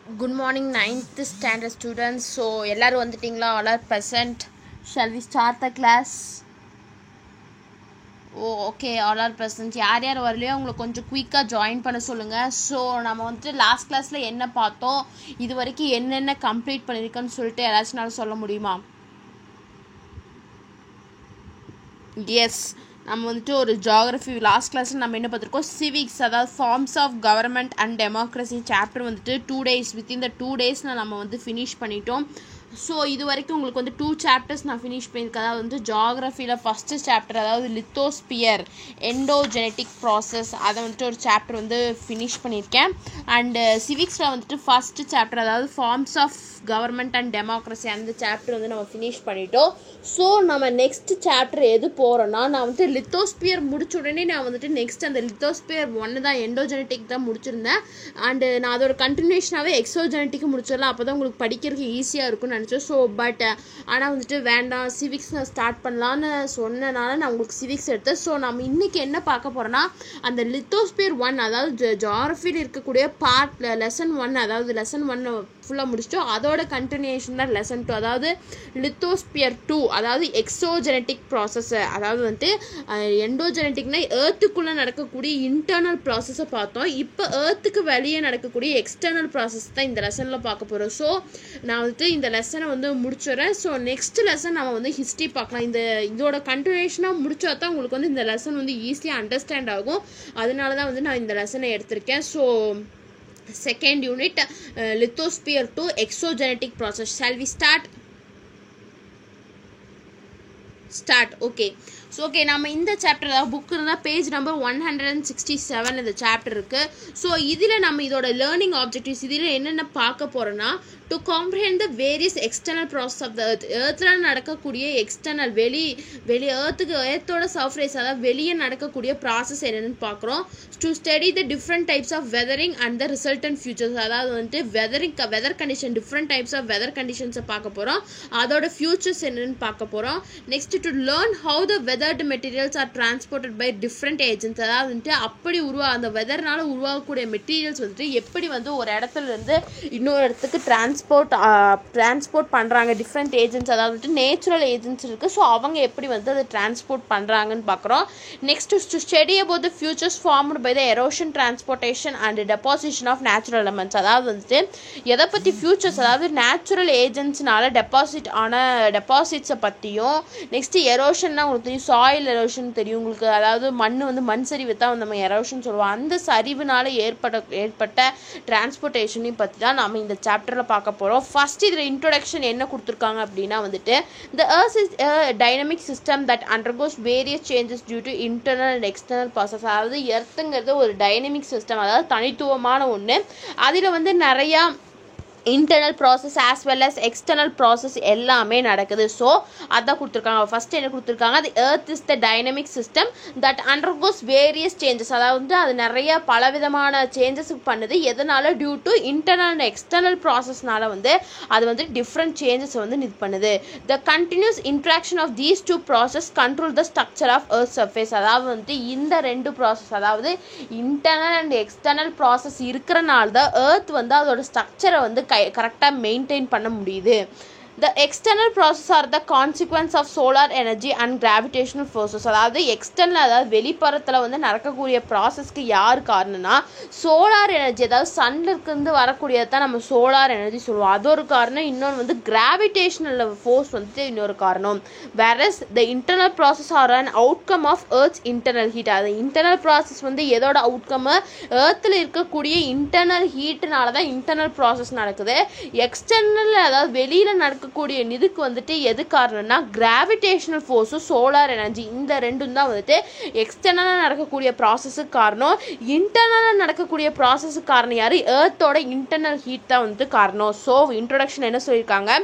Good morning, 9th standard students. So, எல்லாரும் வந்துட்டீங்களா? All are present. Shall we start the class? Okay, all are present. யார் யார் வரலையோ உங்களுக்கு கொஞ்சம் குயிக்காக ஜாயின் பண்ண சொல்லுங்கள். ஸோ நம்ம வந்துட்டு லாஸ்ட் கிளாஸில் என்ன பார்த்தோம், இது வரைக்கும் என்னென்ன கம்ப்ளீட் பண்ணியிருக்கோன்னு சொல்லிட்டு யாராச்சும் சொல்ல முடியுமா? எஸ், நம்ம வந்துட்டு ஒரு ஜியாகிரஃபி லாஸ்ட் கிளாஸில் நம்ம என்ன பார்த்துருக்கோம், சிவிக்ஸ், அதாவது forms of government and democracy chapter வந்துட்டு 2 days வித்தின் த 2 daysனால் நம்ம வந்து ஃபினிஷ் பண்ணிட்டோம். ஸோ இது வரைக்கும் உங்களுக்கு வந்து 2 chapters நான் ஃபினிஷ் பண்ணியிருக்கேன். அதாவது வந்து ஜியாகிரஃபியில் ஃபஸ்ட்டு சாப்டர், அதாவது லித்தோஸ்பியர் எண்டோஜெனட்டிக் ப்ராசஸ், அதை வந்துட்டு ஒரு சாப்டர் வந்து ஃபினிஷ் பண்ணியிருக்கேன். அண்டு சிவிக்ஸில் வந்துட்டு ஃபஸ்ட்டு சாப்டர், அதாவது forms of government and democracy, அந்த சாப்டர் வந்து நம்ம ஃபினிஷ் பண்ணிட்டோம். ஸோ நம்ம நெக்ஸ்ட் சாப்டர் எது போகிறோன்னா, நான் வந்து லித்தோஸ்பியர் முடிச்ச உடனே நான் வந்துட்டு நெக்ஸ்ட் அந்த லித்தோஸ்பியர் 1 தான், எண்டோஜெனட்டிக் தான் முடிச்சிருந்தேன். அண்டு நான் அதோட கண்டினியூஷனாகவே எக்ஸோஜெனட்டிக்கு முடிச்சிடலாம், அப்போ தான் உங்களுக்கு படிக்கிறதுக்கு ஈஸியாக இருக்கும்னு நினச்சேன். ஸோ பட் ஆனால் வந்துட்டு வேண்டாம், சிவிக்ஸ் நான் ஸ்டார்ட் பண்ணலான்னு சொன்னனால நான் உங்களுக்கு சிவிக்ஸ் எடுத்தேன். ஸோ நம்ம இன்றைக்கி என்ன பார்க்க போகிறோன்னா, அந்த லித்தோஸ்பியர் 1, அதாவது ஜியாகிரஃபியில் இருக்கக்கூடிய பார்ட் லெசன் 1, அதாவது லெசன் 1 ஃபுல்லாக முடிச்சிட்டோம். அதோட கண்டினியூஷன் தான் லெசன் 2, அதாவது லித்தோஸ்பியர் 2, அதாவது எக்ஸோஜெனட்டிக் ப்ராசஸ். அதாவது வந்துட்டு எண்டோஜெனட்டிக்னா ஏர்த்துக்குள்ளே நடக்கக்கூடிய இன்டர்னல் ப்ராசஸை பார்த்தோம். இப்போ ஏர்த்துக்கு வெளியே நடக்கக்கூடிய எக்ஸ்டர்னல் ப்ராசஸ் தான் இந்த லெசனில் பார்க்க போகிறோம். ஸோ நான் வந்துட்டு இந்த லெசனை வந்து முடிச்சிடறேன். ஸோ நெக்ஸ்ட் லெசன் நம்ம வந்து ஹிஸ்ட்ரி பார்க்கலாம். இதோட கண்டினியூஷனாக முடிச்சா தான் உங்களுக்கு வந்து இந்த லெசன் வந்து ஈஸியாக அண்டர்ஸ்டாண்ட் ஆகும். அதனால தான் வந்து நான் இந்த லெசனை எடுத்திருக்கேன். So second unit, lithosphere 2, exogenetic process. Shall we start? Okay. So okay, நம்ம இந்த சாப்டர், அதாவது புக் இருந்தால் பேஜ் நம்பர் 167 இந்த சாப்டர் இருக்குது. ஸோ இதில் நம்ம இதோட லேர்னிங் ஆப்ஜெக்டிவ்ஸ் இதில் என்னென்ன பார்க்க போகிறோன்னா, to comprehend the various external process of the earth. எர்த்தில் நடக்கக்கூடிய எக்ஸ்டர்னல் எர்த்தோட சர்ஃபேஸ், அதாவது வெளியே நடக்கக்கூடிய ப்ராசஸ் என்னென்னு பார்க்குறோம். To study the different types of weathering and the resultant futures, அதாவது வந்துட்டு weather condition, different types of weather கண்டிஷன்ஸை பார்க்க போகிறோம். அதோட ஃபியூச்சர்ஸ் என்னென்னு பார்க்க போகிறோம். Next, to learn how the weathered materials are transported by different agents, அதாவது வந்துட்டு அப்படி அந்த வெதர்னால உருவாகக்கூடிய மெட்டீரியல்ஸ் வந்துட்டு எப்படி வந்து ஒரு இடத்துல இருந்து இன்னொரு இடத்துக்கு டிரான்ஸ்போர்ட் பண்ணுறாங்க, டிஃப்ரெண்ட் ஏஜென்ட்ஸ், அதாவது வந்துட்டு நேச்சுரல் ஏஜென்ட்ஸ் இருக்குது. ஸோ அவங்க எப்படி வந்து அதை டிரான்ஸ்போர்ட் பண்ணுறாங்கன்னு பார்க்குறோம். Next, to study about the futures formed by the erosion, transportation and deposition of natural elements, அதாவது வந்துட்டு எதை பற்றி ஃபியூச்சர்ஸ், அதாவது நேச்சுரல் ஏஜென்ட்ஸ்னால டெபாசிட்ஸை பற்றியும், நெக்ஸ்ட் எரோஷன்னா உங்களுக்கு தெரியும், சாயில் எரோஷன் தெரியும் உங்களுக்கு, அதாவது மண் சரிவு தான் நம்ம எரோஷன் சொல்லுவோம். அந்த சரிவுனால ஏற்பட்ட டிரான்ஸ்போர்ட்டேஷனையும் பற்றி தான் நம்ம இந்த சாப்டரில் பார்க்க போகிறோம். ஃபர்ஸ்ட் இதில் இன்ட்ரோடக்ஷன் என்ன கொடுத்துருக்காங்க அப்படின்னா வந்துட்டு, the earth is a dynamic system that undergoes various changes due to internal and external process, அதாவது எர்த்துங்கிறது ஒரு டைனமிக் சிஸ்டம், அதாவது தனித்துவமான ஒன்று. அதில் வந்து நிறையா internal process as well as external process எல்லாமே நடக்குது. ஸோ அதான் கொடுத்துருக்காங்க. ஃபஸ்ட்டு என்ன கொடுத்துருக்காங்க, அது earth is the dynamic system that undergoes various changes, அதாவது வந்து அது நிறைய பலவிதமான சேஞ்சஸ் பண்ணுது. எதனால? Due to internal and external ப்ராசஸ்னால வந்து அது வந்து டிஃப்ரெண்ட் சேஞ்சஸ் வந்து இது பண்ணுது. The continuous interaction of these 2 process control the structure of earth surface, அதாவது வந்து இந்த 2 ப்ராசஸ், அதாவது இன்டர்னல் அண்ட் எக்ஸ்டர்னல் ப்ராசஸ் இருக்கிறனால தான் எர்த் வந்து அதோட ஸ்ட்ரக்சரை வந்து கரெக்டாக மெயின்டைன் பண்ண முடியுது. The external processes are the consequence of solar energy and gravitational forces, அதாவது எக்ஸ்டர்னல், அதாவது வெளிப்புறத்தில் வந்து நடக்கக்கூடிய ப்ராசஸ்க்கு யார் காரணம்னா சோலார் எனர்ஜி, அதாவது சன்னிலிருந்து வரக்கூடியது தான் நம்ம சோலார் எனர்ஜி சொல்லுவோம், அது ஒரு காரணம். இன்னொன்று வந்து கிராவிடேஷனல் ஃபோர்ஸ் வந்துட்டு இன்னொரு காரணம். whereas the internal process are an outcome of earth's internal heat, அது இன்டர்னல் ப்ராசஸ் வந்து எதோட அவுட்கம், எர்த்தில் இருக்கக்கூடிய இன்டர்னல் ஹீட்னால தான் இன்டர்னல் ப்ராசஸ் நடக்குது. எக்ஸ்டர்னல், அதாவது வெளியில் நடக்கக்கூடிய இதுக்கு வந்துட்டு எது காரணம்னா கிராவிடேஷனல் ஃபோர்ஸும் சோலார் எனர்ஜி, இந்த ரெண்டும் தான் வந்துட்டு எக்ஸ்டர்னலாக நடக்கக்கூடிய ப்ராசஸுக்கு காரணம். இன்டர்னலாக நடக்கக்கூடிய ப்ராசஸுக்கு காரணம் யார்? எர்த்தோட இன்டர்னல் ஹீட் தான் வந்துட்டு காரணம். ஸோ இன்ட்ரோடக்ஷன் என்ன சொல்லியிருக்காங்க,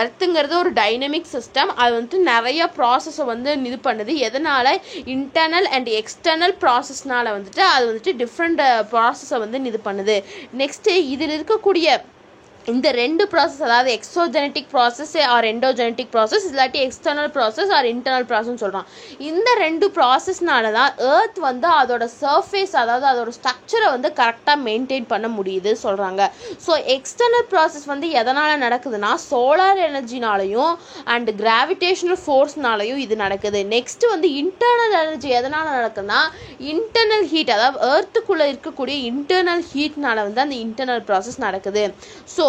எர்த்துங்கிறது ஒரு டைனமிக் சிஸ்டம், அது வந்துட்டு நிறைய ப்ராசஸை வந்து இது பண்ணுது. எதனால்? இன்டர்னல் அண்ட் எக்ஸ்டர்னல் ப்ராசஸ்னால வந்துட்டு அது வந்துட்டு டிஃப்ரெண்ட் ப்ராசஸை வந்து இது பண்ணுது. நெக்ஸ்ட்டு இதில் இருக்கக்கூடிய இந்த ரெண்டு ப்ராசஸ், அதாவது exogenetic process or endogenetic process, இல்லாட்டி external process or internal process சொல்கிறான். இந்த ரெண்டு ப்ராசஸ்னால தான் எர்த் வந்து அதோட சர்ஃபேஸ், அதாவது அதோட ஸ்ட்ரக்சரை வந்து கரெக்டாக மெயின்டைன் பண்ண முடியுது சொல்கிறாங்க. ஸோ எக்ஸ்டர்னல் ப்ராசஸ் வந்து எதனால் நடக்குதுன்னா சோலார் எனர்ஜினாலையும் அண்ட் கிராவிடேஷனல் ஃபோர்ஸ்னாலையும் இது நடக்குது. நெக்ஸ்ட்டு வந்து இன்டர்னல் எனர்ஜி எதனால் நடக்குதுன்னா இன்டர்னல் ஹீட், அதாவது எர்த்துக்குள்ளே இருக்கக்கூடிய இன்டர்னல் ஹீட்னால வந்து அந்த இன்டர்னல் ப்ராசஸ் நடக்குது. ஸோ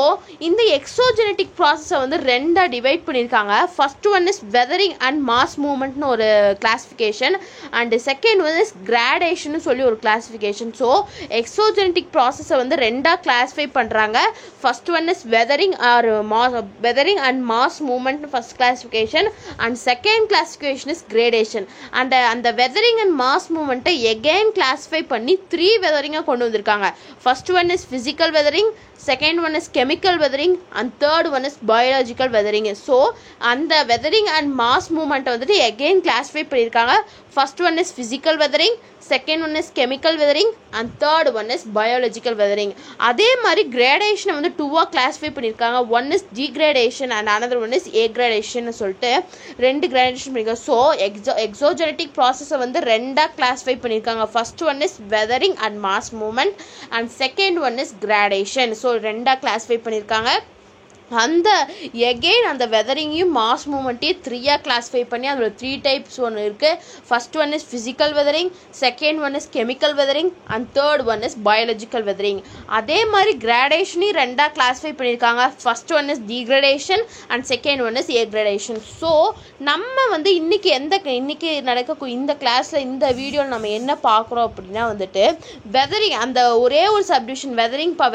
இந்த எக்ஸோஜெனட்டிக் ப்ராசஸை வந்து ரெண்டாக டிவைட் பண்ணியிருக்காங்க. First one is weathering and mass மூவ்மெண்ட்னு ஒரு classification, and second one is gradation சொல்லி ஒரு கிளாஸிஃபிகேஷன். ஸோ எக்ஸோஜெனட்டிக் ப்ராசஸை வந்து ரெண்டாக கிளாஸிஃபை பண்ணுறாங்க. First one is weathering and mass movement first classification, and second classification is gradation. And அந்த weathering and mass மூவ்மெண்ட்டை எகெயின் கிளாஸிஃபை பண்ணி 3 வெதரிங்காக கொண்டு வந்திருக்காங்க. First one is physical weathering, second one is chemical weathering, and third one is biological weathering. So அந்த weathering and mass movement வந்துட்டு again classify பண்ணியிருக்காங்க. first one is physical weathering, second one is chemical weathering, and third one is biological weathering. அதே மாதிரி gradation வந்து 2ஆ classify பண்ணியிருக்காங்க. one is degradation and another one is aggradation சொல்லிட்டு 2 gradation பண்ணியிருக்காங்க. So exogenetic process வந்து 2ஆ classify பண்ணியிருக்காங்க. first one is weathering and mass movement, and second one is gradation. So 2ஆ classify பண்ணியிருக்காங்க. அந்த எகெயின் அந்த வெதரிங்கையும் மாஸ் மூமெண்ட்டையும் 3ஆ கிளாஸிஃபை பண்ணி அதில் 3 டைப்ஸ் ஒன்று இருக்குது. First one is physical weathering, second one is chemical weathering, and third one is biological weathering. அதே மாதிரி கிராடேஷனையும் 2ஆக கிளாஸிஃபை பண்ணியிருக்காங்க. First one is degradation and second one is aggradation. So நம்ம வந்து இன்றைக்கி நடக்க இந்த கிளாஸில் இந்த வீடியோவில் நம்ம என்ன பார்க்குறோம் அப்படின்னா வந்துட்டு வெதரிங், அந்த ஒரே ஒரு சப்டிவிஷன்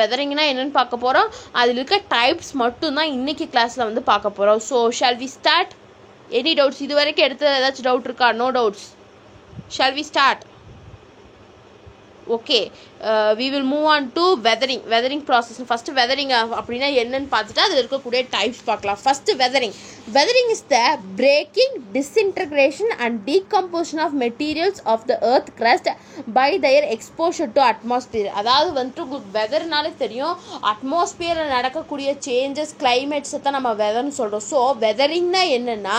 வெதரிங்னா என்னென்னு பார்க்க போகிறோம். அதில் இருக்க டைப்ஸ் மட்டும் தான் இன்னைக்கு கிளாஸில் வந்து பார்க்க போகிறோம். So shall we start? Any doubts? இது வரைக்கும் எடுத்தது ஏதாச்சும் டவுட் இருக்கா? No doubts. Shall we start? Okay, we will move on to weathering process. First weathering அப்படின்னா என்னன்னு பார்த்துட்டு அதில் இருக்கக்கூடிய டைப்ஸ் பார்க்கலாம். First weathering is the breaking, disintegration and decomposition of materials of the earth crust by their exposure to atmosphere. அதாவது வந்துட்டு உங்களுக்கு வெதர்னாலே தெரியும், அட்மாஸ்பியரில் நடக்கக்கூடிய சேஞ்சஸ், கிளைமேட்ஸை தான் நம்ம வெதர்னு சொல்கிறோம். ஸோ வெதரிங்னா என்னென்னா,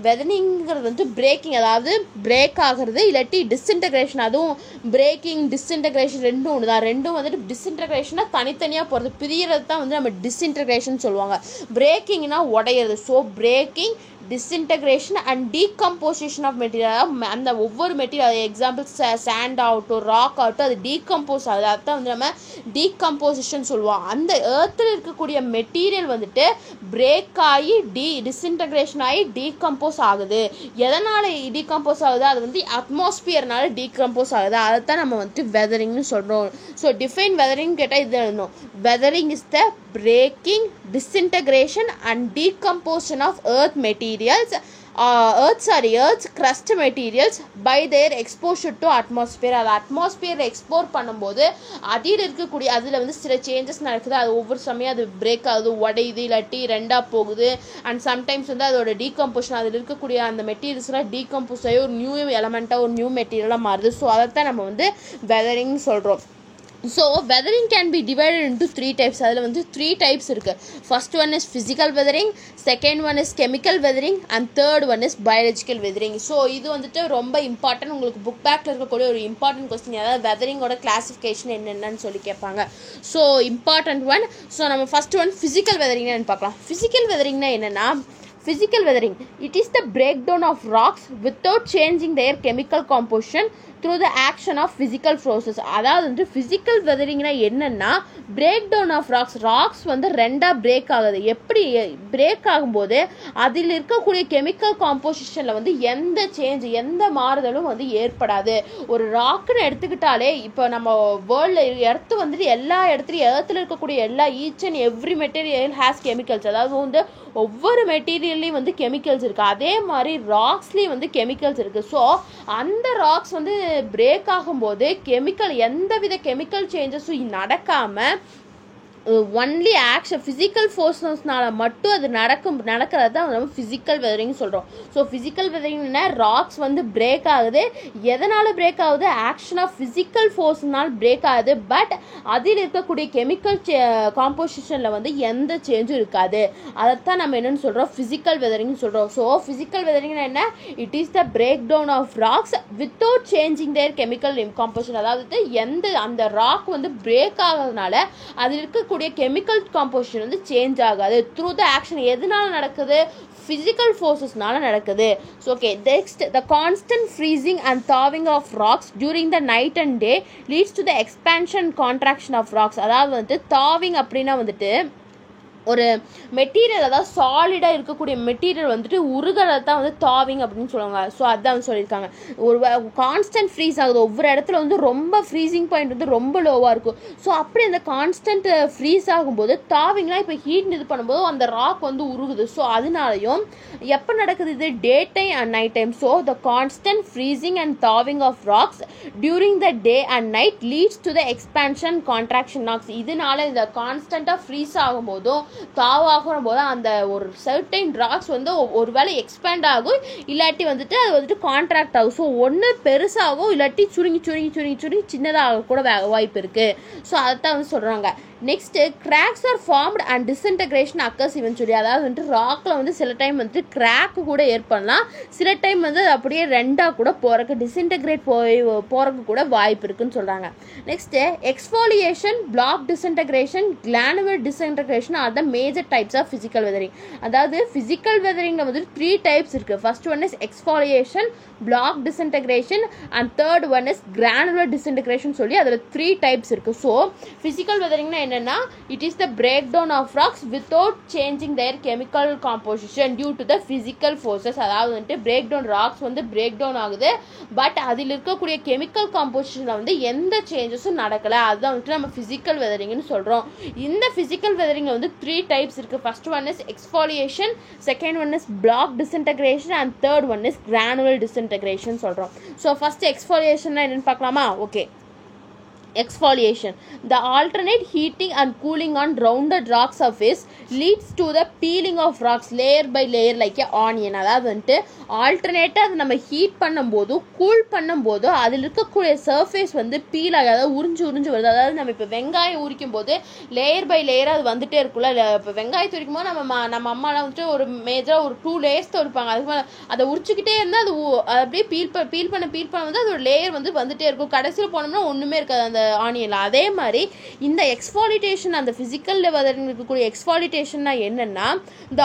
வெதரிங்கிறது வந்து பிரேக்கிங், அதாவது பிரேக் ஆகிறது, இல்லாட்டி டிஸ்இன்டகிரேஷன். அதுவும் பிரேக்கிங் டிஸ்இன்டகிரேஷன் ரெண்டும் ஒன்று தான். ரெண்டும் வந்துட்டு டிஸ்இன்டகிரேஷனாக தனித்தனியாக போகிறது, பிரியறது தான் வந்து நம்ம டிஸ்இன்டகிரேஷன் சொல்லுவாங்க. பிரேக்கிங்னா உடையிறது. So breaking, disintegration and decomposition of material. அந்த ஒவ்வொரு மெட்டீரியல், எக்ஸாம்பிள் சாண்ட் ஆகட்டும், ராக் ஆகட்டும், அது டீகம்போஸ் ஆகுது. அதுதான் வந்து நம்ம டீகம்போசிஷன் சொல்லுவோம். அந்த எர்த்தில் இருக்கக்கூடிய மெட்டீரியல் வந்துட்டு பிரேக் ஆகி டிஸ்இன்டகிரேஷன் ஆகி டீகம்போஸ் ஆகுது. எதனால் டீகம்போஸ் ஆகுது? அது வந்து அட்மாஸ்பியர்னால டீகம்போஸ் ஆகுது. அதைத்தான் நம்ம வந்துட்டு வெதரிங்னு சொல்கிறோம். ஸோ டிஃபைன் வெதரிங் கேட்டால் இது எழுதணும். Weathering is the breaking, disintegration and decomposition of earth's crust materials by their exposure to atmosphere. அது அட்மாஸ்பியரில் எக்ஸ்போர் பண்ணும்போது அதில் இருக்கக்கூடிய அதில் வந்து சில சேஞ்சஸ் நடக்குது. அது ஒவ்வொரு சமயம் அது பிரேக் ஆகுது, உடையுது, இல்லாட்டி 2ஆக போகுது. அண்ட் சம்டைம்ஸ் வந்து அதோட டீகம்போஷன், அதில் இருக்கக்கூடிய அந்த மெட்டீரியல்ஸ்லாம் டீகம்போஸ் ஆகி ஒரு நியூ எலமெண்ட்டாக ஒரு நியூ மெட்டீரியலாக மாறுது. ஸோ அதைத்தான் நம்ம வந்து வெதரிங் சொல்கிறோம். So weathering can be divided into 3 types. அதில் வந்து 3 டைப்ஸ் இருக்குது. First one is physical weathering, second one is chemical weathering, and third one is biological weathering. So இது வந்துட்டு ரொம்ப இம்பார்ட்டன்ட், உங்களுக்கு புக் பேக்கில் இருக்கக்கூடிய ஒரு இம்பார்ட்டன்ட் கொஸ்டின். அதாவது வெதரிங்கோட கிளாஸிஃபிகேஷன் என்னென்னு சொல்லி கேட்பாங்க. So important one. ஸோ நம்ம ஃபர்ஸ்ட் ஒன் ஃபிசிக்கல் வெதரிங்னு பார்க்கலாம். ஃபிசிக்கல் வெதரிங்னா என்னென்னா, physical weathering, it is the breakdown of rocks without changing their chemical composition through the action of physical process. அதாவது வந்து physical weatheringனா என்னன்னா, breakdown of rocks வந்து 2ஆக break ஆகுது. எப்படி break ஆகும்போது அதில் இருக்கக்கூடிய கெமிக்கல் காம்போசிஷனில் வந்து எந்த சேஞ்ச், எந்த மாறுதலும் வந்து ஏற்படாது. ஒரு ராக்குன்னு எடுத்துக்கிட்டாலே, இப்போ நம்ம வேர்ல்டில் எர்த்து வந்துட்டு எல்லா இடத்துலையும் எர்த்தில் இருக்கக்கூடிய எல்லா each and every material has chemicals. அதாவது வந்து ஒவ்வொரு மெட்டீரியல்லையும் வந்து கெமிக்கல்ஸ் இருக்குது. அதே மாதிரி ராக்ஸ்லேயும் வந்து கெமிக்கல்ஸ் இருக்குது. ஸோ அந்த ராக்ஸ் வந்து பிரேக் ஆகும்போது எந்த வித கெமிக்கல் சேஞ்சஸும் நடக்காமல் ஒன்லி ஆக்ஷன் ஃபிசிக்கல் ஃபோர்ஸஸ்னால மட்டும் அது நடக்கிறது தான் நம்ம ஃபிசிக்கல் வெதரிங் சொல்கிறோம். ஸோ ஃபிசிக்கல் வெதரிங்னா ராக்ஸ் வந்து பிரேக் ஆகுது. எதனால் பிரேக் ஆகுது? ஆக்ஷன் ஆஃப் ஃபிசிக்கல் ஃபோர்ஸ்னால் பிரேக் ஆகுது. பட் அதில் இருக்கக்கூடிய கெமிக்கல் காம்போசிஷனில் வந்து எந்த சேஞ்சும் இருக்காது. அதைத்தான் நம்ம என்னென்னு சொல்கிறோம்? ஃபிசிக்கல் வெதரிங் சொல்கிறோம். ஸோ ஃபிசிக்கல் வெதரிங்னா என்ன? It is the break down of rocks without changing their chemical composition. அதாவது அந்த ராக் வந்து பிரேக் ஆகிறதுனால அதில் இருக்கக்கூடிய கெமிக்கல் காம்போசிஷன் வந்து சேஞ்ச் ஆகாது. த்ரூ த ஆக்ஷன் எதனால நடக்குது? ஃபிசிக்கல் ஃபோர்ஸஸ்னால நடக்குது. So okay, next the constant freezing and thawing of rocks during the night and day leads to the expansion contraction of rocks. அதாவது வந்துட்டு தாவிங் அப்படின்னா வந்துட்டு ஒரு மெட்டீரியல், அதாவது சாலிடாக இருக்கக்கூடிய மெட்டீரியல் வந்துட்டு உருகிறத தான் வந்து தாவிங் அப்படின்னு சொல்லுவாங்க. ஸோ அதான் வந்து சொல்லியிருக்காங்க. ஒரு கான்ஸ்டன்ட் ஃப்ரீஸ் ஆகுது. ஒவ்வொரு இடத்துல வந்து ரொம்ப ஃப்ரீசிங் பாயிண்ட் வந்து ரொம்ப லோவாக இருக்கும். ஸோ அப்படி அந்த கான்ஸ்டன்ட் ஃப்ரீஸ் ஆகும்போது தாவிங்லாம் இப்போ ஹீட் இது பண்ணும்போது அந்த ராக் வந்து உருகுது. ஸோ அதனாலையும் எப்போ நடக்குது இது? Day time and night time. So the constant freezing and thawing of rocks during the day and night leads to the expansion contraction rocks. இதனால இந்த கான்ஸ்டண்ட்டாக ஃப்ரீஸ் ஆகும்போதும் தாவாகிற போது அந்த ஒரு சர்டைன் ராக்ஸ் வந்து ஒரு வேளை எக்ஸ்பேண்ட் ஆகும், இல்லாட்டி வந்துட்டு அது வந்துட்டு கான்ட்ராக்ட் ஆகும். ஸோ ஒன்று பெருசாகும், இல்லாட்டி சுருங்கி சின்னதாக கூட வாய்ப்பு இருக்குது. ஸோ அதைத்தான் வந்து சொல்கிறாங்க. Next cracks are formed and disintegration occurs eventually. அதாவது வந்துட்டு ராக்கில் வந்து சில டைம் வந்துட்டு கிராக்கு கூட ஏற்படலாம், சில டைம் வந்து அது அப்படியே ரெண்டாக கூட போகிறக்கு டிஸ்இன்டகிரேட் போகிறக்கு கூட வாய்ப்பு இருக்குன்னு சொல்கிறாங்க. Next exfoliation, block disintegration, granular disintegration are the major types of physical weathering. அதாவது ஃபிசிக்கல் வெதரிங்கில் வந்து 3 டைப்ஸ் இருக்குது. First one is exfoliation, block disintegration and third one is granular disintegration சொல்லி அதில் 3 டைப்ஸ் இருக்குது. ஸோ ஃபிசிக்கல் வெதரிங்னா என்னன்னா, it is the break down of rocks without changing their chemical composition due to the physical forces. அதாவது வந்துட்டு break down rocks வந்து break down ஆகுது, but அதில் இருக்கக்கூடிய கெமிக்கல் காம்போசிஷனில் வந்து எந்த சேஞ்சஸும் நடக்கலை. அதுதான் வந்துட்டு நம்ம ஃபிசிக்கல் வெதரிங்னு சொல்கிறோம். இந்த ஃபிசிக்கல் வெதரிங்கில் வந்து 3 டைப்ஸ் இருக்குது. First one is exfoliation, second one is block disintegration and third one is granular disintegration சொல்கிறோம். ஸோ ஃபர்ஸ்ட் எக்ஸ்ஃபோலியேஷன்னா என்னென்னு பார்க்கலாமா? Okay, exfoliation, the alternate heating and cooling on rounded rock surface leads to the peeling of rocks layer by layer like a onion. அதாவது வந்துட்டு ஆல்டர்னேட்டாக அது நம்ம heat பண்ணும்போது cool பண்ணும்போது அதில் இருக்கக்கூடிய சர்ஃபேஸ் வந்து பீல் ஆகி, அதாவது உறிஞ்சு வருது. அதாவது நம்ம இப்போ வெங்காயம் உரிக்கும் போது லேயர் பை லேயராக அது வந்துட்டே இருக்குல்ல. இப்போ வெங்காயத்தை உரிக்கும் போது நம்ம அம்மாலாம் வந்துட்டு ஒரு மேஜராக ஒரு 2 லேயர்ஸ் தான் உரிப்பாங்க. அதுக்கு மேலே அதை உரிச்சிக்கிட்டே இருந்தால் அது அப்படியே பீல் பண்ண வந்து அது ஒரு லேயர் வந்து வந்துட்டே இருக்கும். கடைசியில் போனோம்னா ஒன்றுமே இருக்காது அந்த ஆனியன்ல. அதே மாதிரி இந்த எக்ஸ்ஃபோலியேஷன், அந்த ஃபிசிக்கல் வெதரிங் இருக்கக்கூடிய எக்ஸ்ஃபோலியேஷன்னா என்னன்னா, இந்த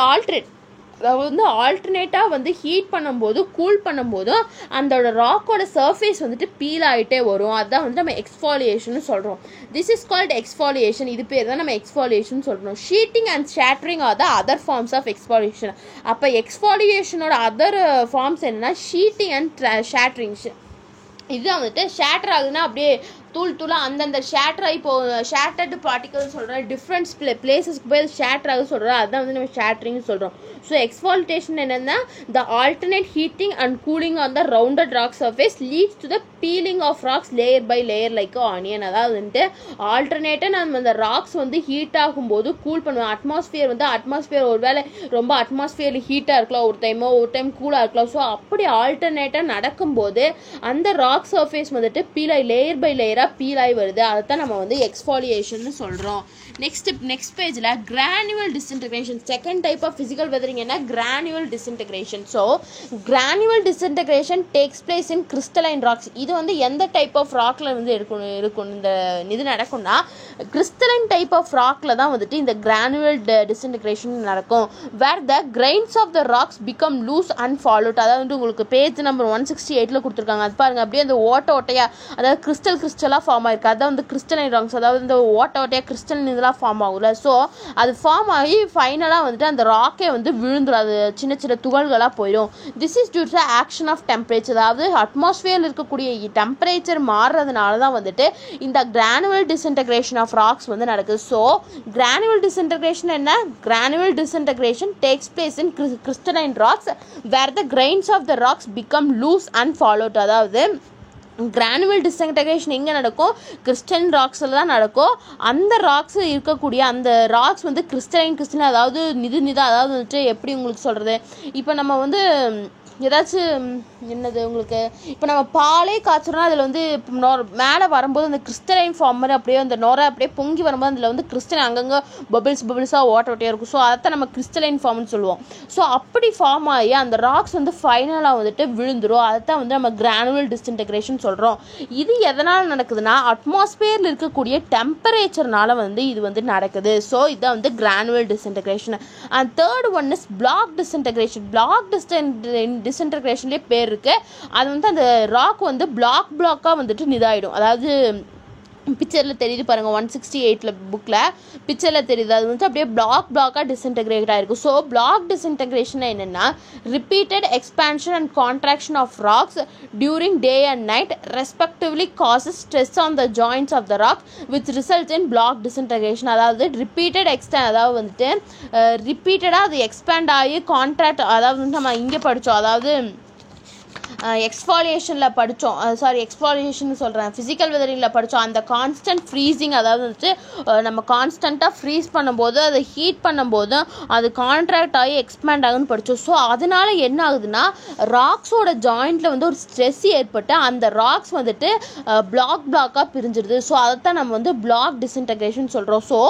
ஆல்டர்னேட்டாக வந்து ஹீட் பண்ணும்போது கூல் பண்ணும்போதும் அதோட ராக்கோட சர்ஃபேஸ் வந்துட்டு பீல் ஆகிட்டே வரும். அதுதான் வந்து நம்ம எக்ஸ்ஃபோலியேஷன் சொல்கிறோம். This is called exfoliation. இது பேர் தான் நம்ம எக்ஸ்ஃபோலியேஷன் சொல்கிறோம். Sheeting and shattering are the other forms of exfoliation. அப்போ எக்ஸ்ஃபோலியேஷனோட அதர் ஃபார்ம்ஸ் என்னன்னா ஷீட்டிங் அண்ட் ஷேட்டரிங். இதுதான் வந்துட்டு ஷேட்டர் ஆகுதுன்னா அப்படியே தூளாக அந்தந்த ஷேட்டர், இப்போ ஷேட்டர்டு பார்ட்டிகல்ஸ் சொல்கிறோம், டிஃப்ரெண்ட் பிளேசஸ்க்கு போய் ஷேட்டர் ஆகுது சொல்கிறோம். அதுதான் வந்து நம்ம ஷேட்டரிங் சொல்கிறோம். ஸோ எக்ஸ்ஃபோலியேஷன் என்னென்னா, the alternate heating and cooling on the rounded rock surface leads to the peeling of rocks layer by layer like onion. அதாவது வந்துட்டு ஆல்டர்னேட்டாக நம்ம அந்த ராக்ஸ் வந்து ஹீட் ஆகும்போது கூல் பண்ணுவோம். அட்மாஸ்பியர் ஒரு வேளை ரொம்ப அட்மாஸ்பியர் ஹீட்டாக இருக்கலாம், ஒரு டைம் கூலாக இருக்கலாம். ஸோ அப்படி ஆல்டர்னேட்டாக நடக்கும்போது அந்த ராக் சர்ஃபேஸ் வந்துட்டு லேயர் பை லேயராக பீல் ஆகி வருது. அதைத்தான் நம்ம வந்து எக்ஸ்ஃபோலியேஷன் சொல்கிறோம். நெக்ஸ்ட் பேஜில் granular disintegration, second type of physical weathering என்ன? Granular disintegration. So granular disintegration takes place in crystalline rocks. இது வந்து எந்த டைப் ஆஃப் ராக்ல வந்து இருக்கும் இந்த இது நடக்கும்னா, கிறிஸ்டலைன் டைப் ஆஃப் ராக்ல தான் வந்துட்டு இந்த கிரானுவல் டிஸ்இன்டகிரேஷன் நடக்கும். Where the grains of the rocks become loose and followed. அதாவது வந்து உங்களுக்கு பேஜ் நம்பர் 168 கொடுத்துருக்காங்க. அது பாருங்க, அப்படியே அந்த ஓட்டையா, அதாவது கிறிஸ்டலாக ஃபார்ம் ஆயிருக்கு. அதான் வந்து கிறிஸ்டலைன் ராக்ஸ். அதாவது இந்த ஓட்டையா கிறிஸ்டலின் இதெல்லாம் ஃபார்ம் ஆகும்ல. ஸோ அது ஃபார்ம் ஆகி ஃபைனலாக வந்துட்டு அந்த ராக்கே வந்து விழுந்துடும், அது சின்ன சின்ன துகள்களாக போயிடும். This is due to action of temperature. அதாவது அட்மாஸ்பியரில் இருக்கக்கூடிய டெம்பரேச்சர் மாறுறதுனால தான் வந்துட்டு இந்த கிரானுவல் டிஸ்இன்டகிரேஷன் ஆஃப் ராக்ஸ் வந்து நடக்குது. ஸோ கிரானுவல் டிஸ்இன்டகிரேஷன் என்ன? Granular disintegration takes place in crystalline rocks where the grains of the rocks become loose and followed. அதாவது கிரானுவல் டிஸ்இன்டகிரேஷன் எங்கே நடக்கும்? கிறிஸ்டலைன் ராக்ஸில் தான் நடக்கும். அந்த ராக்ஸ் இருக்கக்கூடிய அந்த ராக்ஸ் வந்து கிறிஸ்டலைன் அதாவது அதாவது வந்துட்டு எப்படி உங்களுக்கு சொல்கிறது, இப்போ நம்ம வந்து ஏதாச்சும் என்னது உங்களுக்கு இப்போ நம்ம பாலே காய்ச்சோம்னா அதில் வந்து மேலே வரும்போது அந்த கிறிஸ்டலைன் ஃபார்ம் மாதிரி அப்படியே அந்த நொரை அப்படியே பொங்கி வரும்போது அதில் வந்து கிறிஸ்டலைன் அங்கங்கே பபிள்ஸாக ஓட்டையாக இருக்கும். ஸோ அதைத்தான் நம்ம கிறிஸ்டலைன் ஃபார்ம்னு சொல்லுவோம். ஸோ அப்படி ஃபார்ம் ஆகி அந்த ராக்ஸ் வந்து ஃபைனலாக வந்துட்டு விழுந்துடும். அதைத்தான் வந்து நம்ம கிரானுவல் டிஸ்இன்டகிரேஷன் சொல்கிறோம். இது எதனால் நடக்குதுன்னா அட்மாஸ்பியரில் இருக்கக்கூடிய டெம்பரேச்சர்னால வந்து இது வந்து நடக்குது. ஸோ இதுதான் வந்து granular disintegration. And third one is block disintegration. Block டிஸ்இன்டகிரேஷன்லேயே பேர் இருக்கு. அது வந்து அந்த ராக் வந்து பிளாக்காக வந்துட்டு இதாயிடும். அதாவது பிக்சரில் தெரியுது பாருங்கள், 168 புக்கில் பிக்சரில் தெரியுது. அது வந்து அப்படியே பிளாக்காக டிஸ்இன்டகிரேட் ஆகிருக்கும். ஸோ பிளாக் டிஸ்இன்டகிரேஷன் என்னென்னா repeated expansion and contraction of rocks during day and night respectively causes stress on the joints of the rock which results in block disintegration. அதாவது ரிப்பீட்டட் அதாவது வந்துட்டு ரிப்பீட்டடாக அது எக்ஸ்பேண்ட் ஆகி கான்ட்ராக்ட், அதாவது வந்து நம்ம இங்கே படித்தோம், அதாவது எக்ஸ்ஃபாலியேஷனில் படித்தோம், ஃபிசிக்கல் வெதரிங்கில் படித்தோம். அந்த கான்ஸ்டன்ட் ஃப்ரீசிங், அதாவது வந்துட்டு நம்ம கான்ஸ்டண்ட்டாக ஃப்ரீஸ் பண்ணும்போது அதை ஹீட் பண்ணும்போது அது கான்ட்ராக்ட் ஆகி எக்ஸ்பேண்ட் ஆகுன்னு படித்தோம். ஸோ அதனால என்ன ஆகுதுன்னா ராக்ஸோட ஜாயிண்டில் வந்து ஒரு ஸ்ட்ரெஸ் ஏற்பட்டு அந்த ராக்ஸ் வந்துட்டு பிளாக்காக பிரிஞ்சிடுது. ஸோ அதைத்தான் நம்ம வந்து பிளாக் டிஸ்இன்டகிரேஷன் சொல்கிறோம். ஸோ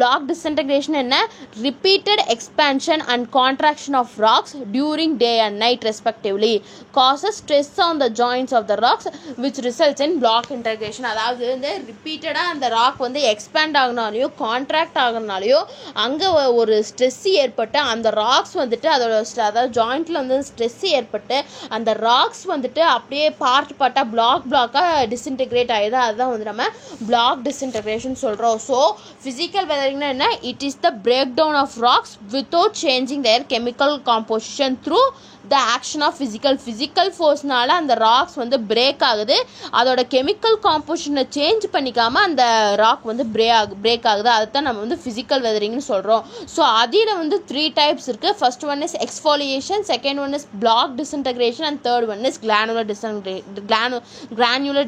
பிளாக் டிஸ்இன்டகிரேஷன் என்ன? Repeated expansion and contraction of rocks during day and night respectively causes stress on the joints of the rocks which results in block integration. அதாவது வந்து ரிப்பீட்டடாக அந்த ராக் வந்து எக்ஸ்பேண்ட் ஆகினாலையோ கான்ட்ராக்ட் ஆகினாலையோ அங்கே ஒரு stress ஏற்பட்டு அந்த ராக்ஸ் வந்துட்டு அதாவது ஜாயிண்ட்டில் வந்து ஸ்ட்ரெஸ் ஏற்பட்டு அந்த ராக்ஸ் வந்துட்டு அப்படியே பார்ட்டாக பிளாக்காக டிஸ்இன்டகிரேட் ஆகிடுது. அதுதான் வந்து நம்ம பிளாக் டிஸ்இன்டகிரேஷன் சொல்கிறோம். ஸோ ஃபிசிக்கல் வெதரிங்னா என்ன? It is the break down of rocks without changing their chemical composition through the action of physical ஃபோர்ஸ்னால அந்த ராக்ஸ் வந்து பிரேக் ஆகுது. அதோட கெமிக்கல் காம்போசிஷனை சேஞ்ச் பண்ணிக்காமல் அந்த ராக் வந்து பிரேக் ஆகுது. அதுதான் நம்ம வந்து ஃபிசிக்கல் வெதரிங்னு சொல்கிறோம். ஸோ அதில் வந்து 3 டைப்ஸ் இருக்குது. First one is exfoliation, second one is block disintegration and third one is granular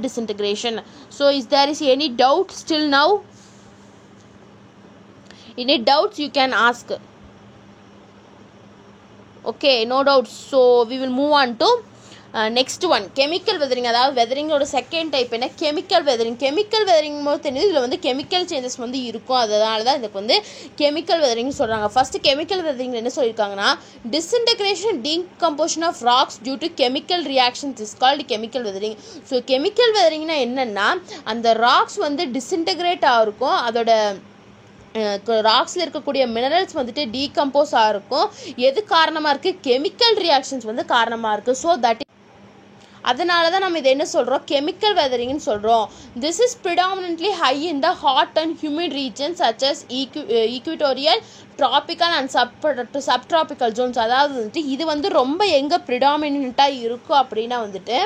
disintegration. So is there is any doubt still now? Any doubts you can ask. Okay, no doubts. So we will move on to next one, chemical weathering. அதாவது வெதரிங்கோட second type என்ன? Chemical weathering போது தெரியுது இதில் வந்து chemical changes வந்து இருக்கும். அதனால தான் இதுக்கு வந்து கெமிக்கல் வெதரிங் சொல்கிறாங்க. ஃபர்ஸ்ட் கெமிக்கல் வெதரிங் என்ன சொல்லியிருக்காங்கன்னா disintegration decomposition of rocks due to chemical reactions is called chemical weathering. So chemical வெதரிங்னா என்னென்னா அந்த ராக்ஸ் வந்து டிஸ்இன்டகிரேட் ஆகிருக்கும், அதோட ராக்ஸில் இருக்கக்கூடிய மினரல்ஸ் வந்துட்டு டீகம்போஸ் ஆகிருக்கும். எது காரணமாக இருக்குது? கெமிக்கல் ரியாக்ஷன்ஸ் வந்து காரணமாக இருக்குது. ஸோ தட் அதனால தான் நம்ம இதை என்ன சொல்கிறோம்? கெமிக்கல் வெதரிங்னு சொல்கிறோம். This is predominantly high in the hot and humid regions such as equatorial, tropical and subtropical zones. அதாவது வந்துட்டு இது வந்து ரொம்ப எங்கே ப்ரிடாமினண்ட்டாக இருக்கும் அப்படின்னா வந்துட்டு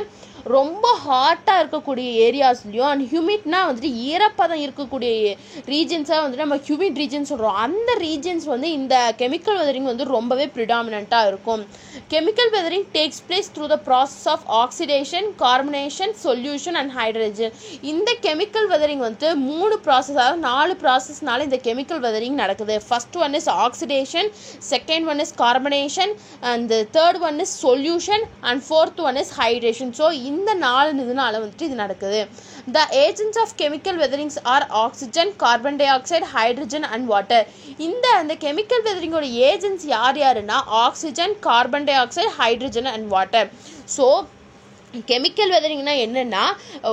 ரொம்ப ஹாட்டாக இருக்கக்கூடிய ஏரியாஸ்லையும் அண்ட் ஹியூமிட்னா வந்துட்டு ஈரப்பதம் இருக்கக்கூடிய ரீஜன்ஸாக வந்துட்டு நம்ம ஹியூமிட் ரீஜன் சொல்கிறோம். அந்த ரீஜன்ஸ் வந்து இந்த கெமிக்கல் வெதரிங் வந்து ரொம்பவே ப்ரிடாமினண்ட்டாக இருக்கும். Chemical weathering takes place through the process of oxidation, carbonation, solution and hydrogen. இந்த கெமிக்கல் வெதரிங் வந்து 3 ப்ராசஸ், அதாவது 4 ப்ராசஸ்னால இந்த கெமிக்கல் வெதரிங் நடக்குது. First one is oxidation, second one is carbonation, and third one is solution and fourth one is hydration. So இந்த 4 இதனால வந்துட்டு இது நடக்குது. The agents of chemical weatherings are oxygen, carbon dioxide, hydrogen and water. இந்த chemical வெதரிங்கோட agents யாருன்னா oxygen, carbon dioxide, hydrogen and water. So chemical வெதரிங்னா என்னென்னா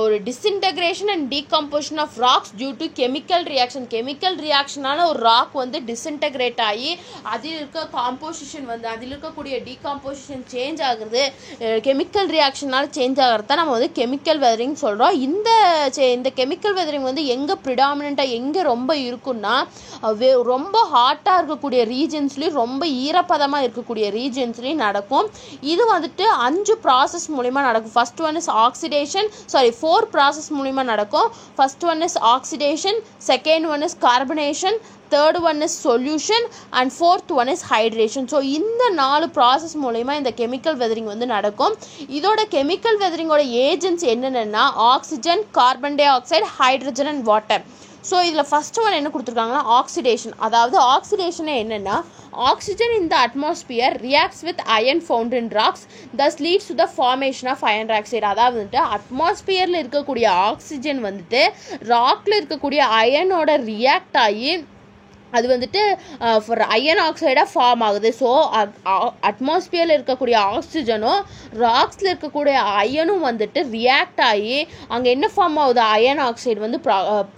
ஒரு disintegration and decomposition of rocks due to chemical ரியாக்ஷனால ஒரு rock வந்து disintegrate ஆகி அதில் இருக்க காம்போசிஷன் வந்து அதில் இருக்கக்கூடிய டீகம்போசிஷன் சேஞ்ச் ஆகுறது, கெமிக்கல் ரியாக்ஷனால் சேஞ்ச் ஆகிறது தான் நம்ம வந்து கெமிக்கல் வெதரிங் சொல்கிறோம். இந்த கெமிக்கல் வெதரிங் வந்து எங்கே ப்ரிடாமினண்ட்டாக எங்கே ரொம்ப இருக்குன்னா ரொம்ப ஹாட்டாக இருக்கக்கூடிய ரீஜன்ஸ்லேயும் ரொம்ப ஈரப்பதமாக இருக்கக்கூடிய ரீஜன்ஸ்லேயும் நடக்கும். இது வந்துட்டு 5 ப்ராசஸ் மூலிமா நடக்கும். First one is oxidation, sorry 4 process மூலிமா நடக்கும். First one is oxidation, second one is carbonation, third one is solution and fourth one is hydration. So இந்த 4 ப்ராசஸ் மூலயமா இந்த கெமிக்கல் வெதரிங் வந்து நடக்கும். இதோட கெமிக்கல் வெதரிங்கோட ஏஜென்ட்ஸ் என்னென்னா oxygen, carbon dioxide, hydrogen and water. So இதில் first one என்ன கொடுத்துருக்காங்கன்னா ஆக்சிடேஷன். அதாவது ஆக்சிடேஷனே என்னென்னா oxygen in the atmosphere reacts with iron found in rocks thus leads to the formation of iron oxide. அதாவது வந்துட்டு அட்மாஸ்பியரில் இருக்கக்கூடிய ஆக்சிஜன் வந்துட்டு ராக்கில் இருக்கக்கூடிய அயனோட ரியாக்ட் ஆகி அது வந்துட்டு அயன் ஆக்சைடாக ஃபார்ம் ஆகுது. ஸோ அட்மாஸ்பியரில் இருக்கக்கூடிய ஆக்சிஜனும் ராக்ஸில் இருக்கக்கூடிய அயனும் வந்துட்டு ரியாக்ட் ஆகி அங்கே என்ன ஃபார்ம் ஆகுது, அயன் ஆக்சைடு வந்து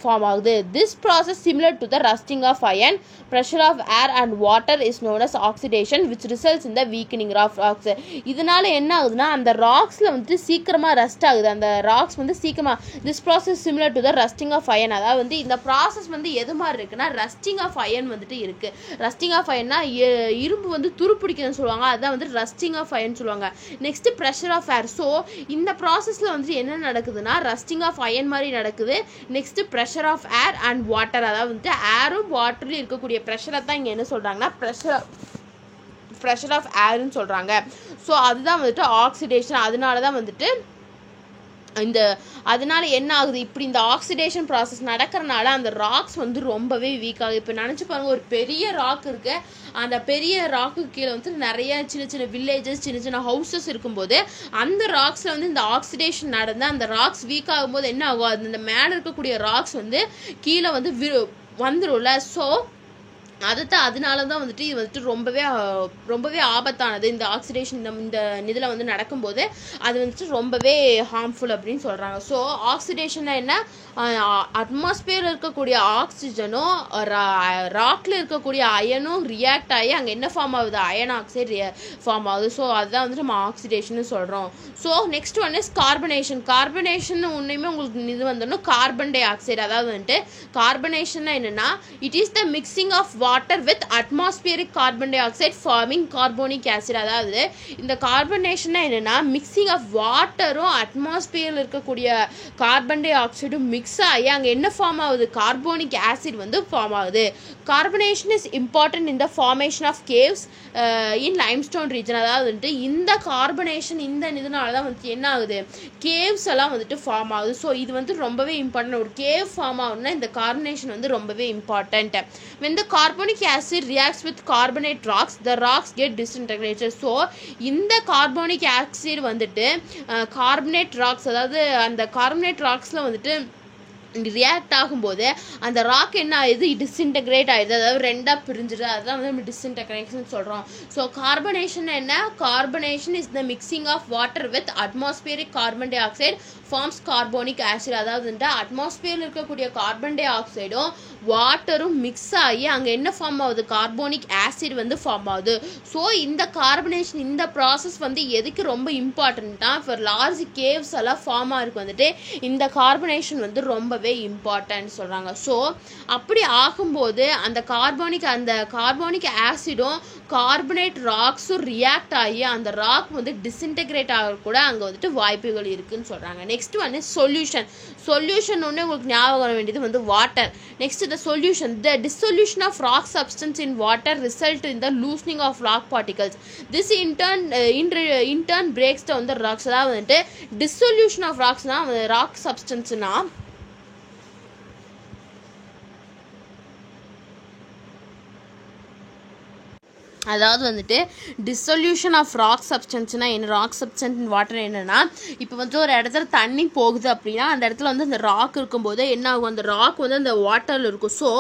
ஃபார்ம் ஆகுது. This process similar to the rusting of iron, pressure of air and water is known as oxidation which results in the weakening of rocks. இதனால என்ன ஆகுதுன்னா அந்த ராக்ஸில் வந்துட்டு சீக்கிரமாக ரஸ்ட் ஆகுது. அந்த ராக்ஸ் வந்து சீக்கிரமாக this process similar to the rusting of iron. அதாவது வந்து இந்த ப்ராசஸ் வந்து எது மாதிரி இருக்குன்னா ரஸ்டிங் ஆஃப் அயன் வந்துட்டு இருக்கு. ரஸ்டிங் ஆஃப் அயன்னா இரும்பு வந்து துருப்பிடிக்குதுன்னு சொல்லுவாங்க, அதான் வந்து ரஸ்டிங் ஆஃப் அயன் சொல்லுவாங்க. Next pressure of air. So இந்த ப்ராசஸ்ல வந்து என்ன நடக்குதுன்னா ரஸ்டிங் ஆஃப் அயன் மாதிரி நடக்குது. Next pressure of air and water. அதாவது வந்து ஏரும் வாட்டர்லையும் இருக்கக்கூடிய ப்ரெஷரை தான் இங்கே என்ன சொல்றாங்கன்னா ப்ரெஷர் ஆஃப் ஏர்னு சொல்றாங்க. ஸோ அதுதான் வந்துட்டு ஆக்சிடேஷன். அதனால தான் வந்துட்டு அதனால என்ன ஆகுது, இப்படி இந்த ஆக்சிடேஷன் ப்ராசஸ் நடக்கிறனால அந்த ராக்ஸ் வந்து ரொம்பவே வீக் ஆகுது. இப்போ நினச்சி பாருங்க, ஒரு பெரிய ராக் இருக்கு, அந்த பெரிய ராக்கு கீழே வந்து நிறைய சின்ன சின்ன வில்லேஜஸ், சின்ன சின்ன ஹவுசஸ் இருக்கும்போது அந்த ராக்ஸில் வந்து இந்த ஆக்சிடேஷன் நடந்து அந்த ராக்ஸ் வீக் ஆகும்போது என்ன ஆகும், அந்த மேலே இருக்கக்கூடிய ராக்ஸ் வந்து கீழே வந்து வந்துடும்ல. ஸோ அதனால தான் வந்துட்டு இது வந்துட்டு ரொம்பவே ஆபத்தானது. இந்த ஆக்சிடேஷன் இந்த இதில் வந்து நடக்கும்போது அது வந்துட்டு ரொம்பவே ஹார்ம்ஃபுல் அப்படின்னு சொல்கிறாங்க. ஸோ ஆக்சிடேஷன்னா என்ன, அட்மாஸ்பியரில் இருக்கக்கூடிய ஆக்சிஜனும் ராக்கில் இருக்கக்கூடிய அயனும் ரியாக்ட் ஆகி அங்கே என்ன ஃபார்ம் ஆகுது, அயன் ஆக்சைடு ஃபார்ம் ஆகுது. ஸோ அதுதான் வந்துட்டு நம்ம ஆக்சிடேஷன் சொல்கிறோம். So next one is carbonation. Carbonation ஒன்றுமே உங்களுக்கு இது வந்துடணும் கார்பன் டை ஆக்சைடு. அதாவது வந்துட்டு கார்பனேஷன்னா என்னென்னா it is the mixing of water with atmospheric carbon dioxide forming carbonic acid. அதாவது இந்த கார்பனேஷன் என்னன்னா மிக்சிங் ஆஃப் வாட்டரும் அட்மாஸ்பியரில் இருக்கக்கூடிய கார்பன் டை ஆக்சைடும் மிக்ஸ் ஆகி அங்கே என்ன ஃபார்ம் ஆகுது, கார்போனிக் ஆசிட் வந்து ஃபார்ம் ஆகுது. Carbonation is important in the formation of caves in limestone region. அதாவது வந்துட்டு இந்த கார்பனேஷன் இந்த இதனால தான் வந்துட்டு என்ன ஆகுது, கேவ்ஸ் எல்லாம் வந்துட்டு ஃபார்ம் ஆகுது. ஸோ இது வந்து ரொம்பவே இம்பார்ட்டன்ட். ஒரு கேவ் ஃபார்ம் ஆகுதுன்னா இந்த கார்பனேஷன் வந்து ரொம்பவே important. when the carbonic acid reacts with carbonate rocks, the rocks get disintegrated. So இந்த கார்போனிக் ஆசிட் வந்துட்டு கார்பனேட் ராக்ஸ், அதாவது அந்த கார்பனேட் ராக்ஸில் வந்துட்டு ரியாக்ட் ஆகும்போது அந்த ராக் என்ன ஆகுது, டிஸ்இன்டெகிரேட் ஆகிடுது, அதாவது ரெண்டாக பிரிஞ்சிடுது. அதுதான் வந்து நம்ம டிஸ்இன்டெகிரேஷன் சொல்கிறோம். ஸோ கார்பனேஷன் என்ன, carbonation is the mixing of water with atmospheric carbon dioxide forms carbonic acid. அதாவது வந்துட்டு அட்மாஸ்பியரில் இருக்கக்கூடிய கார்பன் டை ஆக்சைடும் வாட்டரும் மிக்ஸ் ஆகி அங்கே என்ன ஃபார்ம் ஆகுது, கார்போனிக் ஆசிட் வந்து ஃபார்ம் ஆகுது. ஸோ இந்த கார்பனேஷன் இந்த ப்ராசஸ் வந்து எதுக்கு ரொம்ப இம்பார்ட்டண்ட்டாக ஃபார் லார்ஜ் கேவ்ஸ் எல்லாம் ஃபார்ம் ஆகிருக்கு வந்துட்டு இந்த கார்பனேஷன் வந்து ரொம்ப இம்பார்ட்டன்ட் சொல்றாங்க. ஸோ அப்படி ஆகும்போது அந்த கார்போனிக் ஆசிடும் கார்பனேட் ராக்ஸும் ரியாக்ட் ஆகி அந்த ராக் வந்து டிஸ்இன்டெகிரேட் ஆக கூட அங்கே வந்துட்டு வாய்ப்புகள் இருக்குன்னு சொல்றாங்க. நெக்ஸ்ட் வந்து சொல்யூஷன். சொல்யூஷன் ஒன்று உங்களுக்கு ஞாபகம் வர வேண்டியது வந்து water. Next the solution, the dissolution of rock substance in water result in the loosening of rock particles. This in turn breaks down the rocks. அதாவது வந்துட்டு டிசொல்யூஷன் ஆஃப் ராக்ஸ்னா ராக் சப்ஸ்டன்ஸ்னா அதாவது வந்துட்டு டிசொல்யூஷன் ஆஃப் ராக் சப்ஸ்டன்ஸ்னா என்ன, rock substance in water என்னன்னா இப்போ வந்து ஒரு இடத்துல தண்ணி போகுது அப்படின்னா அந்த இடத்துல வந்து அந்த ராக் இருக்கும்போது என்ன ஆகும், அந்த ராக் வந்து அந்த வாட்டரில் இருக்கும். ஸோ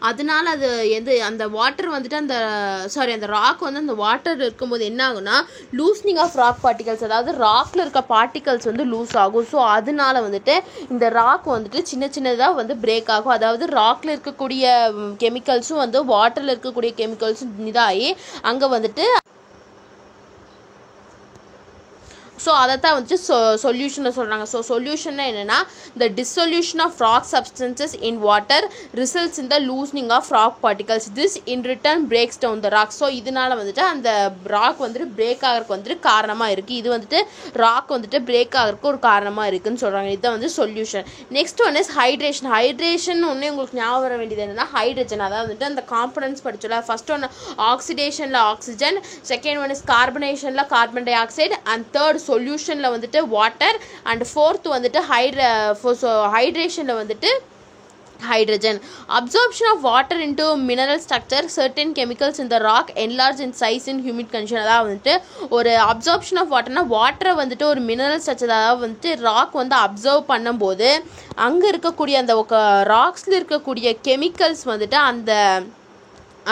அதனால அது அந்த வாட்டர் வந்துட்டு அந்த ராக் வந்து அந்த வாட்டர் இருக்கும்போது என்ன ஆகும்னா லூஸ்னிங் ஆஃப் ராக் பார்ட்டிகல்ஸ், அதாவது ராக்ல இருக்க பார்ட்டிகல்ஸ் வந்து லூஸ் ஆகும். ஸோ அதனால வந்துட்டு இந்த ராக் வந்துட்டு சின்ன சின்னதாக வந்து பிரேக் ஆகும். அதாவது ராக்ல இருக்கக்கூடிய கெமிக்கல்ஸும் வந்து வாட்டரில் இருக்கக்கூடிய கெமிக்கல்ஸும் இதாகி அங்கே வந்துட்டு ஸோ அதை தான் வந்துட்டு சொல்யூஷனை சொல்கிறாங்க. ஸோ சொல்யூஷன்னா என்னென்னா the dissolution of rock substances in water results in the loosening of rock particles. This in return breaks down the rock. So இதனால் வந்துட்டு அந்த ராக் வந்துட்டு பிரேக் ஆகிறதுக்கு வந்துட்டு காரணமாக இருக்குது. இது வந்துட்டு ராக் வந்துட்டு பிரேக் ஆகிறதுக்கு ஒரு காரணமாக இருக்குதுன்னு சொல்கிறாங்க. இதுதான் வந்து solution. Next one is hydration. Hydration ஒன்று உங்களுக்கு ஞாபகம் வர வேண்டியது என்னென்னா ஹைட்ரஜன். அதாவது வந்துட்டு அந்த காம்பனன்ட்ஸ் படிச்சோம்ல. ஃபர்ஸ்ட் ஒன்று ஆக்சிடேஷனில் ஆக்சிஜன், செகண்ட் ஒன் இஸ் கார்பனேஷனில் carbon dioxide, and third சொல்யூஷனில் வந்துட்டு வாட்டர், அண்ட் ஃபோர்த் வந்துட்டு ஹைட்ரேஷனில் வந்துட்டு hydrogen. Absorption of water into mineral structure. Certain chemicals in the rock enlarge in size in humid condition. அதாவது வந்துட்டு ஒரு absorption of waterனா வாட்டரை வந்துட்டு ஒரு மினரல் ஸ்ட்ரக்சர், அதாவது வந்துட்டு ராக் வந்து அப்சர்வ் பண்ணும்போது அங்கே இருக்கக்கூடிய அந்த ராக்ஸில் இருக்கக்கூடிய கெமிக்கல்ஸ் வந்துட்டு அந்த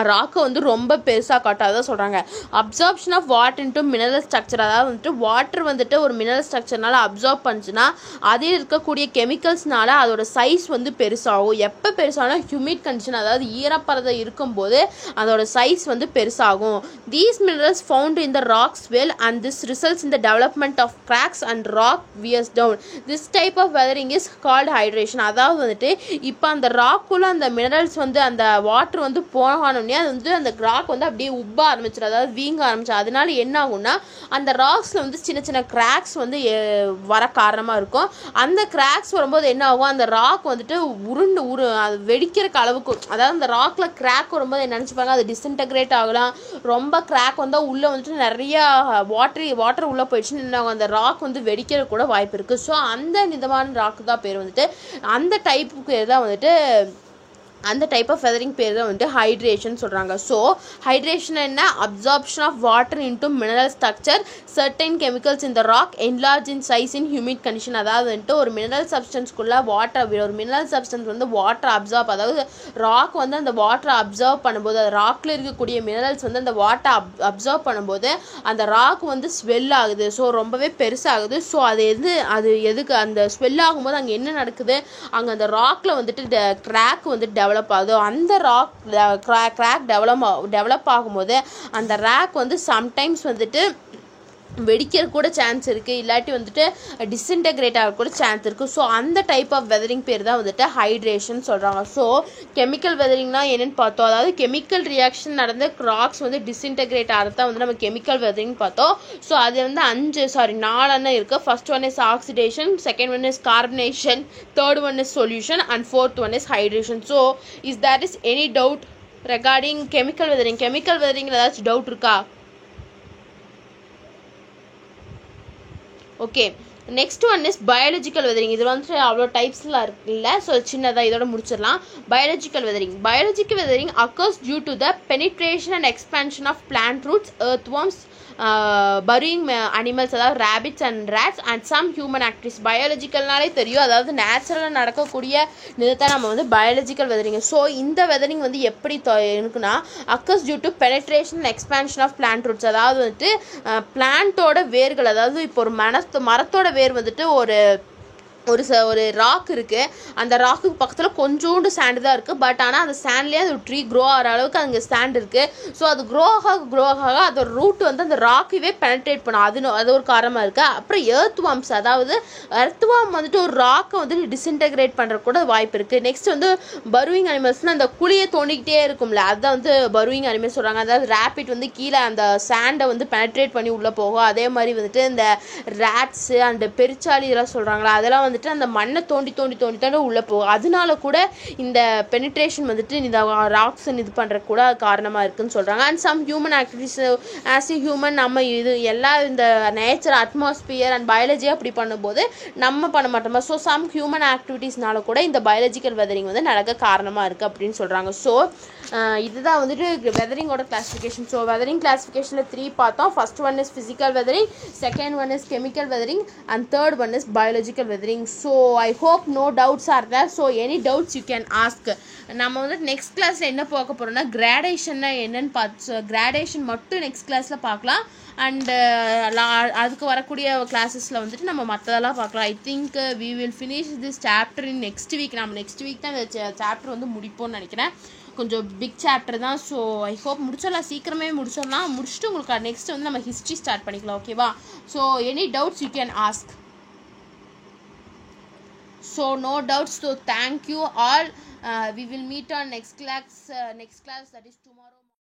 ராக்கை வந்து ரொம்ப பெருசாக காட்டாதான் சொல்கிறாங்க. Absorption of water into mineral structure. அதாவது வந்துட்டு வாட்டர் வந்துட்டு ஒரு மினரல் ஸ்ட்ரக்சர்னால அப்சார்ப் பண்ணுச்சுன்னா அதில் இருக்கக்கூடிய கெமிக்கல்ஸ்னால அதோட சைஸ் வந்து பெருசாகும். எப்போ பெருசாகும்? ஹியூமிட் கண்டிஷன், அதாவது ஈரப்பதம் இருக்கும்போது அதோட சைஸ் வந்து பெருசாகும். These minerals found in the rocks well and this results in the development of cracks and rock wears down. This type of weathering is called hydration. அதாவது வந்துட்டு இப்போ அந்த ராக்குள்ள அந்த மினரல்ஸ் வந்து அந்த வாட்டர் வந்து போகணும், அது வந்து அந்த ராக் வந்து அப்படியே உப்ப ஆரம்பிச்சிடும், அதாவது வீங்க ஆரம்பிச்சிடும். அதனால என்ன ஆகும்னா அந்த ராக்ஸில் வந்து சின்ன சின்ன கிராக்ஸ் வந்து வர காரணமாக இருக்கும். அந்த கிராக்ஸ் வரும்போது என்ன ஆகும்? அந்த ராக் வந்துட்டு அது வெடிக்கிறக்கு அளவுக்கு, அதாவது அந்த ராக்ல கிராக் வரும்போது என்ன நினச்சிப்பாங்க, அது டிஸ்இன்டகிரேட் ஆகலாம். ரொம்ப கிராக் வந்தால் உள்ளே வந்துட்டு நிறைய வாட்டர் உள்ளே போயிடுச்சுன்னு என்ன ஆகும்? அந்த ராக் வந்து வெடிக்கிற கூட வாய்ப்பு இருக்குது. ஸோ அந்த விதமான ராக்கு தான் பேர் வந்துட்டு, அந்த டைப்புக்கு தான் வந்துட்டு அந்த டைப் ஆஃப் வெதரிங் பேர் தான் வந்துட்டு ஹைட்ரேஷன் சொல்கிறாங்க. ஸோ ஹைட்ரேஷன் என்ன? Absorption of water into mineral structure, certain chemicals in the rock enlarge in size in humid condition. அதாவது வந்துட்டு ஒரு மினரல் சப்ஸ்டன்ஸ்குள்ளே ஒரு மினரல் சப்ஸ்டன்ஸ் வந்து வாட்டர் அப்சார்ப், அதாவது ராக் வந்து அந்த வாட்டரை அப்சர்வ் பண்ணும்போது, அது ராக்கில் இருக்கக்கூடிய மினரல்ஸ் வந்து அந்த வாட்டரை அப்சர்வ் பண்ணும்போது அந்த ராக் வந்து ஸ்வெல் ஆகுது. ஸோ ரொம்பவே பெருசாகுது. ஸோ அது எதுக்கு அந்த ஸ்வெல் ஆகும்போது அங்கே என்ன நடக்குது? அங்கே அந்த ராக்கில் வந்துட்டு கிராக் வந்து டெவலப் ஆகுது. அந்த ராக் கிராக் டெவலப் ஆகும்போது அந்த ராக் வந்து சம்டைம்ஸ் வந்துட்டு வெடிக்கிற கூட சான்ஸ் இருக்குது, இல்லாட்டி வந்துட்டு டிஸ்இன்டகிரேட் ஆக கூட சான்ஸ் இருக்குது. ஸோ அந்த டைப் ஆஃப் வெதரிங் பேர் தான் வந்துட்டு ஹைட்ரேஷன் சொல்கிறாங்க. ஸோ கெமிக்கல் வெதரிங்னா என்னென்னு பார்த்தோம், அதாவது கெமிக்கல் ரியாக்ஷன் நடந்த ராக்ஸ் வந்து டிஸ்இன்டகிரேட் ஆகிறதான் வந்து நம்ம கெமிக்கல் வெதரிங் பார்த்தோம். ஸோ அது வந்து 4 இருக்குது. First one is oxidation, second one is carbonation, third one is solution, and fourth one is hydration. So there is any doubt regarding chemical weathering? Chemical weathering ஏதாச்சும் doubt இருக்கா? Okay, next one is biological weathering. இது வந்துட்டு அவ்வளோ டைப்ஸ்லாம் இல்லை, so சின்னதாக இதோட முடிச்சிடலாம். Biological weathering occurs due to the penetration and expansion of plant roots, earthworms, burrowing animals, அதாவது rabbits and rats, and some human activities. பயாலஜிக்கல்னாலே தெரியும், அதாவது நேச்சுரலாக நடக்கக்கூடிய இதை நம்ம வந்து பயாலஜிக்கல் வெதரிங். ஸோ இந்த வெதரிங் வந்து எப்படி இருக்குன்னா occurs due to penetration and expansion of plant roots. அதாவது வந்துட்டு பிளான்ட்டோட வேர்கள், அதாவது இப்போ ஒரு மரத்தோட வேர் வந்துட்டு ஒரு ராக் இருக்குது, அந்த ராக்குக்கு பக்கத்தில் கொஞ்சோண்டு சாண்டு தான் இருக்குது. பட் ஆனால் அந்த சாண்ட்லேயே அது ட்ரீ க்ரோ ஆகிற அளவுக்கு அங்கே சாண்ட் இருக்குது. ஸோ அது க்ரோ ஆக அதோட ரூட் வந்து அந்த ராக்கையே பெனட்ரேட் பண்ணும். அது ஒரு காரணமாக இருக்குது. அப்புறம் எர்த்வார்ம்ஸ், அதாவது எர்த்வார்ம் வந்துட்டு ஒரு ராக்கை வந்து டிஸ்இன்டகிரேட் பண்ணுற கூட வாய்ப்பு இருக்குது. நெக்ஸ்ட் வந்து பர்விங் அனிமல்ஸ்னால் அந்த குழியை தோண்டிக்கிட்டே இருக்கும்ல, அதுதான் வந்து பர்விங் அனிமல்ஸ் சொல்கிறாங்க. அதாவது ரேபிட் வந்து கீழே அந்த சாண்டை வந்து பெனட்ரேட் பண்ணி உள்ளே போகும். அதே மாதிரி வந்துட்டு இந்த ரேட்ஸு அண்ட் பெருச்சாளி இதெல்லாம் சொல்கிறாங்களா, அதெல்லாம் வந்துட்டு அந்த மண்ணை தோண்டி உள்ளே போகும். அதனால கூட இந்த பெனிட்ரேஷன் வந்துட்டு இந்த ராக்ஸ் இது பண்ணுற கூட காரணமாக இருக்குன்னு சொல்கிறாங்க. And some human activities, as a human நம்ம இது எல்லாம் இந்த நேச்சர், அட்மாஸ்பியர் அண்ட் பயாலஜி அப்படி பண்ணும்போது நம்ம பண்ண மாட்டோமா. ஸோ சம் ஹியூமன் ஆக்டிவிட்டீஸ்னால கூட இந்த பயாலஜிக்கல் வெதரிங் வந்து நடக்க காரணமாக இருக்குது அப்படின்னு சொல்கிறாங்க. ஸோ இதுதான் வந்துட்டு வெதரிங்கோட கிளாஸிஃபிகேஷன். ஸோ வெதரிங் கிளாஸிஃபிகேஷனில் 3 பார்த்தோம். First one is physical weathering, second one is chemical weathering, and third one is biological weathering. So I hope no doubts are there. So any doubts you can ask. நம்ம வந்து next கிளாஸில் என்ன பார்க்க போகிறோம்னா கிராடேஷன்னா என்னென்னு gradation மட்டும் next கிளாஸில் பார்க்கலாம். அண்டு அதுக்கு வரக்கூடிய கிளாஸஸில் வந்துட்டு நம்ம மற்றதெல்லாம் பார்க்கலாம். I think we will finish this chapter in next week. நம்ம நெக்ஸ்ட் வீக் தான் இந்த சாப்டர் வந்து முடிப்போம்னு நினைக்கிறேன். கொஞ்சம் பிக் சாப்டர் தான். ஸோ ஐ ஹோப் முடிச்சிடலாம், சீக்கிரமே முடிச்சிடலாம். முடிச்சுட்டு உங்களுக்கு நெக்ஸ்ட் வந்து நம்ம ஹிஸ்ட்ரி ஸ்டார்ட் பண்ணிக்கலாம். ஓகேவா? So any doubts you can ask. So no doubts, so thank you all. We will meet on next class that is tomorrow.